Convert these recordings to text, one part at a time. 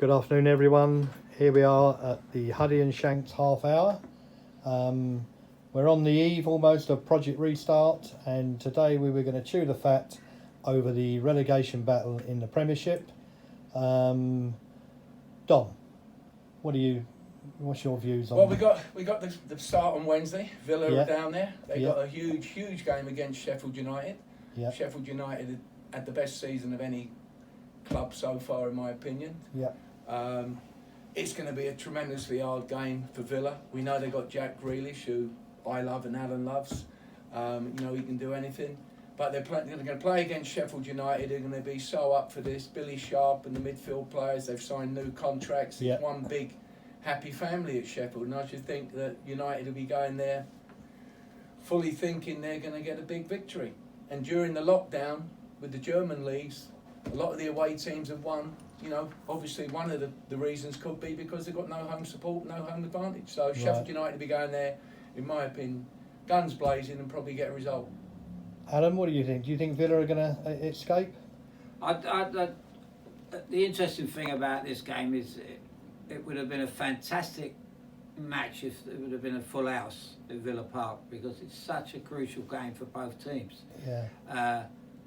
Good afternoon, everyone. Here we are at the Huddy and Shanks half hour. We're on the eve almost of Project Restart, and today we were going to chew the fat over the relegation battle in the Premiership. Dom, what's your views on? Well, we got the start on Wednesday. Villa are down there. They got a huge game against Sheffield United. Yeah. Sheffield United had the best season of any club so far, in my opinion. Yeah. It's going to be a tremendously hard game for Villa. We know they got Jack Grealish, who I love and Alan loves. He can do anything. But they're going to play against Sheffield United. They're going to be so up for this. Billy Sharp and the midfield players, they've signed new contracts. Yeah. It's one big happy family at Sheffield. And I should think that United will be going there fully thinking they're going to get a big victory. And during the lockdown with the German leagues, a lot of the away teams have won. Obviously one of the reasons could be because they've got no home support, no home advantage. So Sheffield United will be going there, in my opinion, guns blazing and probably get a result. Alan, what do you think? Do you think Villa are going to escape? The interesting thing about this game is it would have been a fantastic match if it would have been a full house at Villa Park, because it's such a crucial game for both teams. Yeah.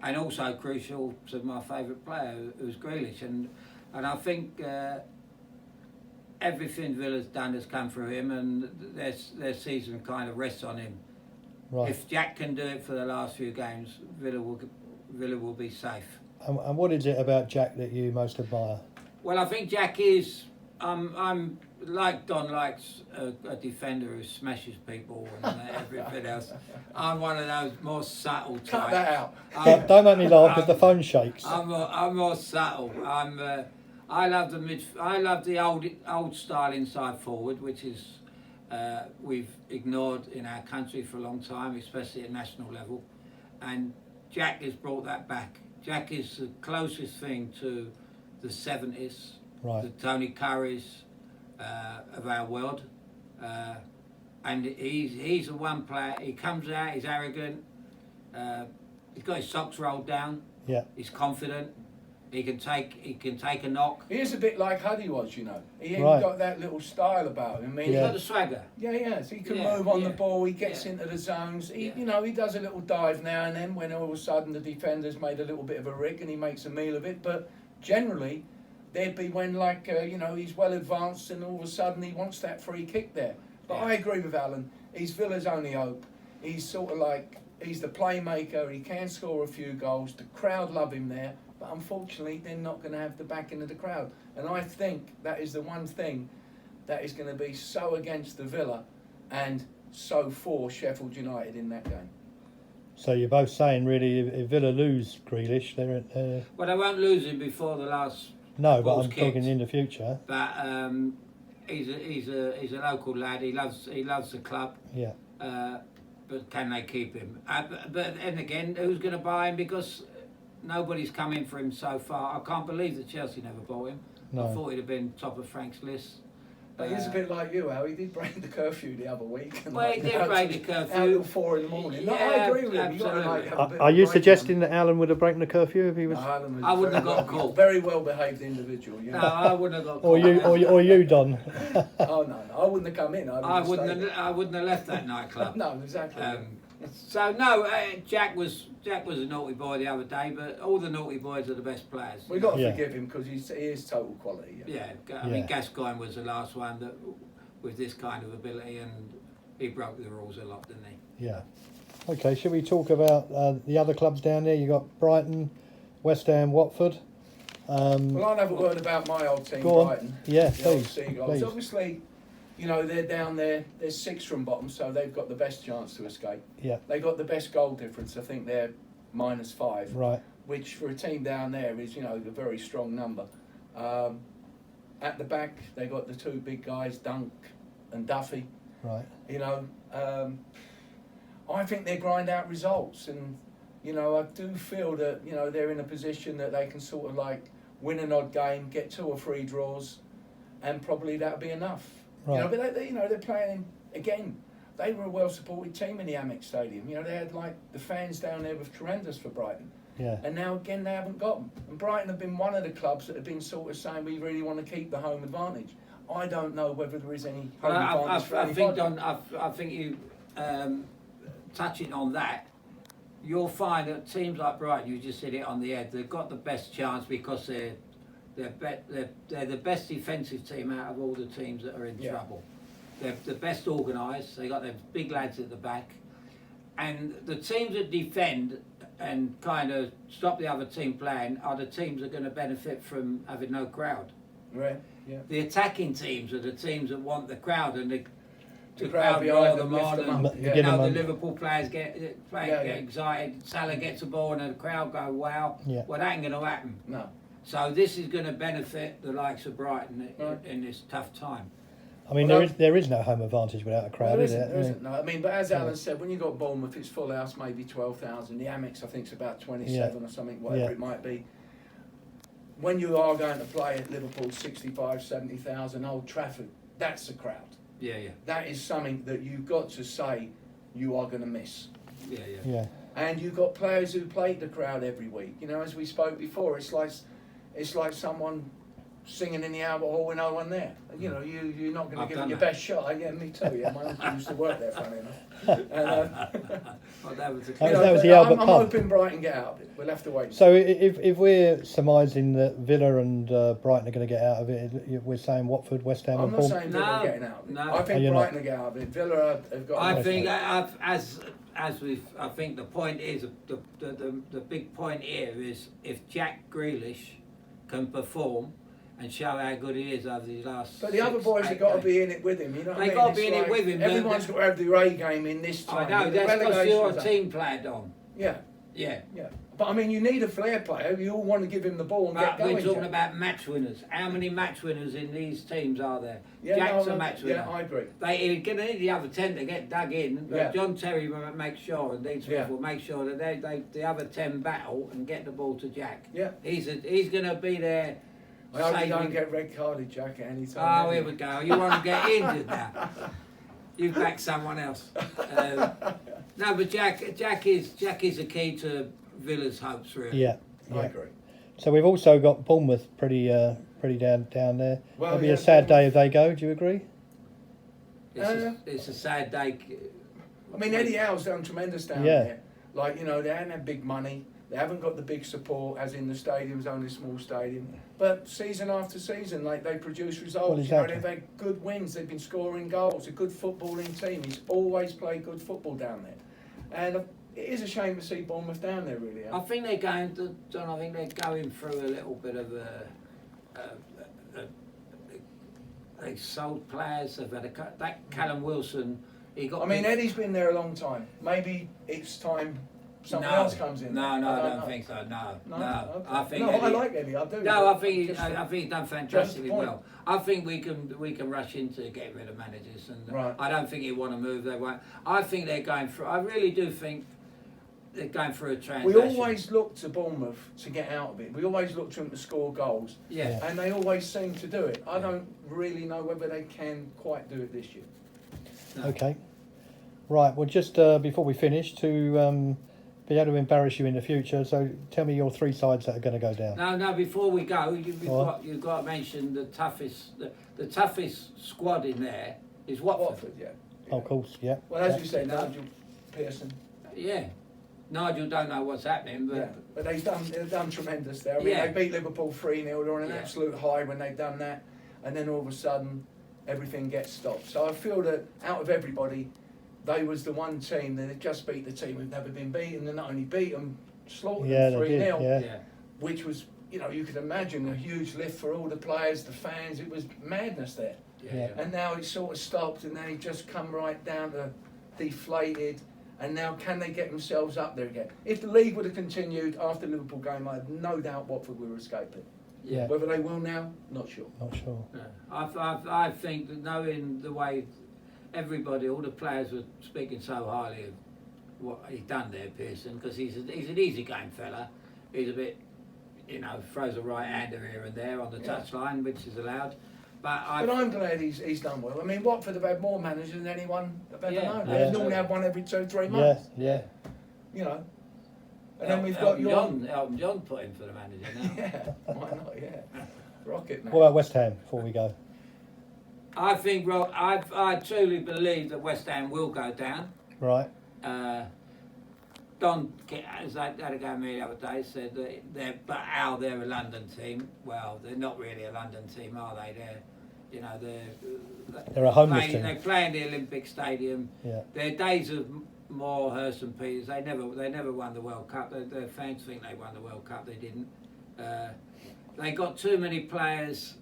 And also crucial to my favourite player, who's Grealish. And I think everything Villa's done has come through him, and their season kind of rests on him. Right. If Jack can do it for the last few games, Villa will be safe. And what is it about Jack that you most admire? Well, I think Jack is. I'm like Don likes a defender who smashes people and everything else. I'm one of those more subtle types. Cut that out. Don't make me laugh because the phone shakes. I'm more subtle. I love the old style inside forward, which is we've ignored in our country for a long time, especially at national level. And Jack has brought that back. Jack is the closest thing to the 70s. Right. The Tony Currys of our world, and he's the one player. He comes out, he's arrogant. He's got his socks rolled down. Yeah. He's confident. He can take a knock. He is a bit like Huddy was, He ain't got that little style about him. He's got the swagger. Yeah. So he can move on the ball. He gets into the zones. He does a little dive now and then when all of a sudden the defender's made a little bit of a rig and he makes a meal of it. But generally, there'd be when he's well advanced and all of a sudden he wants that free kick there. But I agree with Alan. He's Villa's only hope. He's sort of he's the playmaker. He can score a few goals. The crowd love him there. But unfortunately, they're not going to have the backing of the crowd. And I think that is the one thing that is going to be so against the Villa and so for Sheffield United in that game. So you're both saying, really, if Villa lose Grealish, they're... Well, they won't lose him before the last... No, but I'm talking in the future. But he's a local lad. He loves the club. Yeah. But can they keep him? But then again, who's going to buy him? Because nobody's come in for him so far. I can't believe that Chelsea never bought him. No. I thought he'd have been top of Frank's list. But he's a bit like you, Al. He did break the curfew the other week. And well, he did break the curfew. Out at 4 a.m. Yeah, no, I agree with him. Absolutely. Are you suggesting that Alan would have broken the curfew if he was? No, Alan was I wouldn't have got caught. Very well behaved individual. No, I wouldn't have got caught. Or you, Don. Oh no, I wouldn't have come in. I wouldn't have left that nightclub. No, exactly. So no, Jack was a naughty boy the other day, but all the naughty boys are the best players. We've got to forgive him because he is total quality. I mean, Gascoigne was the last one that with this kind of ability, and he broke the rules a lot, didn't he? Yeah. Okay, should we talk about the other clubs down there? You got Brighton, West Ham, Watford. Well, I'll have a word about my old team, Go on. Brighton. Yeah, please. please. Obviously, they're down there. They're 6 from bottom, so they've got the best chance to escape. Yeah. They got the best goal difference. I think they're -5. Right. Which for a team down there is, a very strong number. At the back, they got the 2 big guys, Dunk and Duffy. Right. I think they grind out results, and I do feel that they're in a position that they can sort of win an odd game, get 2 or 3 draws, and probably that'll be enough. Right. But they're playing again. They were a well-supported team in the Amex Stadium. They had the fans down there were tremendous for Brighton. Yeah. And now again they haven't got them. And Brighton have been one of the clubs that have been sort of saying we really want to keep the home advantage. I don't know whether there is any home advantage for anybody. I think you touching on that, you'll find that teams like Brighton, you just hit it on the head. They've got the best chance because they're the best defensive team out of all the teams that are in trouble. They're the best organised. They got their big lads at the back, and the teams that defend and kind of stop the other team playing are the teams that are going to benefit from having no crowd. Right. Yeah. The attacking teams are the teams that want the crowd, and the crowd crowd behind roar them, them lift on. them And, up. Yeah. you know, the them Liverpool players get excited. Salah gets a ball, and the crowd go wow. Yeah. Well, that ain't going to happen. No. So this is going to benefit the likes of Brighton in this tough time. I mean, Well, there is no home advantage without a crowd, There is isn't, it? there isn't. No. I mean, but as Alan said, when you got Bournemouth, it's full house, maybe 12,000. The Amex, I think, is about 27 or something, whatever it might be. When you are going to play at Liverpool, 65, 70,000, Old Trafford, that's a crowd. Yeah. That is something that you've got to say you are going to miss. Yeah. And you've got players who play the crowd every week. You know, as we spoke before, it's like someone singing in the Albert Hall with no one there. You know, you're not going to give it your best shot. Yeah, me too. Yeah, my uncle used to work there, funny enough. And, Well, that was That was the Albert I'm pub. hoping Brighton get out of it. We'll have to wait. So if we're surmising that Villa and Brighton are going to get out of it, we're saying Watford, West Ham, I'm and not Bournemouth. saying Villa are getting out of it. No. I think you're Brighton not? will get out of it. Villa have got. I think I think the point is the big point here is if Jack Grealish can perform and show how good he is over these last. But the other boys have got to be in it with him. You know what I mean? They got to It's be in it with him. Everyone's got to have the A game in this time. I know The that's because relegation you're was a team player, Don. Yeah. Yeah. But I mean, you need a flair player. You all want to give him the ball and But get going. we're talking Jack. about match winners. How many match winners in these teams are there? Yeah, Jack's no, a match winner. Yeah, I agree. They're going to need the other 10 to get dug in. Yeah. John Terry will make sure, and Dean Smith Yeah. will make sure that the other 10 battle and get the ball to Jack. Yeah. He's going to be there. I hope you saving- don't get red carded, Jack, at any time. Oh, here we go. You want to get injured now? You back someone else. No, but Jack is the key to Villa's hopes, really. Yeah. I agree. So we've also got Bournemouth pretty down there. Well, It'll be yeah, a sad day if Bournemouth- they go. Do you agree? It's a sad day. I mean, Eddie Howe's done tremendous down Yeah. there. Like, you know, they haven't had big money. They haven't got the big support, as in the stadium's only a small stadium. But season after season, like, they produce results. Well, exactly. You know, they've had good wins. They've been scoring goals. A good footballing team. He's always played good football down there. And it is a shame to see Bournemouth down there, really. I think they're going to, John. I think they're going through a little bit of they sold players. They've had that Callum Wilson. He got. I mean, Eddie's been there a long time. Maybe it's time someone else comes in. No, I don't don't know. think so. No. Okay. I think. No, Eddie, I like Eddie. I do. No, I think Just- he's done Just fantastically the point. well. I think we can rush into getting rid of managers, and Right. I don't think he'll want to move. They won't. I think they're going through. I really do think they're going through a transition. We always look to Bournemouth to get out of it. We always look to them to score goals. Yeah. And they always seem to do it. I don't really know whether they can quite do it this year. No. Okay. Right. Well, just before we finish, to be able to embarrass you in the future, so tell me your three sides that are going to go down. No. Before we go, you've What? got to mention the toughest squad in there is Watford. Watford, yeah. Oh, of course. Yeah. Well, as yeah. you said, No. Nigel Pearson. Yeah. Nigel don't know what's happening, but Yeah, but they've done tremendous there. I mean, Yeah. they beat Liverpool 3-0. They're on an Yeah. absolute high when they've done that, and then all of a sudden, everything gets stopped. So I feel that out of everybody, they was the one team that had just beat the team who'd never been beaten, and not only beat them, slaughtered Yeah, them they 3-0, did. Yeah. yeah. which was, you know, you could imagine a huge lift for all the players, the fans. It was madness there. Yeah. And now it's sort of stopped, and they just come right down to deflated. And now, can they get themselves up there again? If the league would have continued after the Liverpool game, I have no doubt Watford will escape it. Yeah. Whether they will now, not sure. Not sure. Yeah. I think that knowing the way everybody, all the players were speaking so highly of what he's done there, Pearson, because he's an easy game fella. He's a bit, you know, throws a right hander here and there on the Yeah. touchline, which is allowed. But But I'm glad he's done well. I mean, Watford have had more managers than anyone have ever Yeah. known. Yeah. They normally have one every 2-3 Yeah. months. Yeah. You know. And then we've got Elton John put in for the manager now. Yeah, why not? Yeah, Rocket man. What about West Ham before we go? I think, well, I truly believe that West Ham will go down. Right. Don, as I had a go at me the other day, said that they're a London team. Well, they're not really a London team, are they? They're a homeless team. They play in the Olympic Stadium. Yeah. Their days of Moore, Hurst and Peters, they never won the World Cup. Their fans think they won the World Cup. They didn't. They got too many players.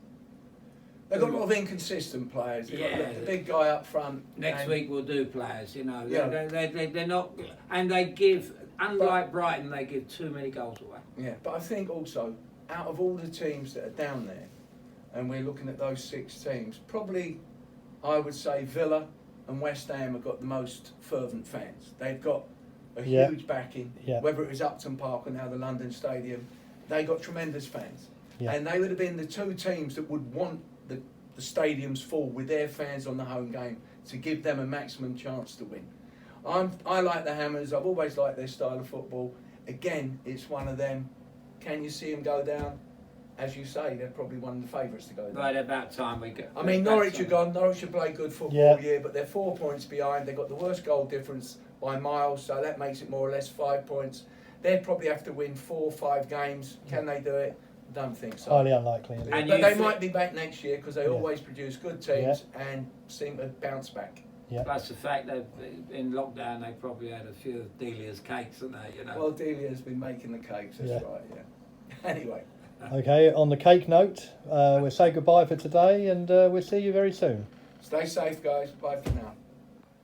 They've got a lot of inconsistent players. They've got the big guy up front. Next week we'll do players, you know. Yeah. They're not, and they give, unlike Brighton, they give too many goals away. Yeah, but I think also, out of all the teams that are down there, and we're looking at those 6 teams, probably I would say Villa and West Ham have got the most fervent fans. They've got a huge backing, whether it was Upton Park or now the London Stadium. They got tremendous fans. Yeah. And they would have been the 2 teams that would want the stadiums full with their fans on the home game to give them a maximum chance to win. I like the Hammers. I've always liked their style of football. Again, it's one of them. Can you see them go down? As you say, they're probably one of the favourites to go down. Right about time we go. I mean, Norwich are gone. Norwich have played good football all year, but they're 4 points behind. They've got the worst goal difference by miles, so that makes it more or less 5 points. They'd probably have to win 4 or 5 games. Can they do it? Don't think so. Highly unlikely. But they might be back next year because they always produce good teams and seem to bounce back. Yeah. Plus the fact that in lockdown they probably had a few of Delia's cakes, and that, you know. Well, Delia's been making the cakes. That's right. Yeah. Anyway. Okay. On the cake note, we'll say goodbye for today, and we'll see you very soon. Stay safe, guys. Bye for now.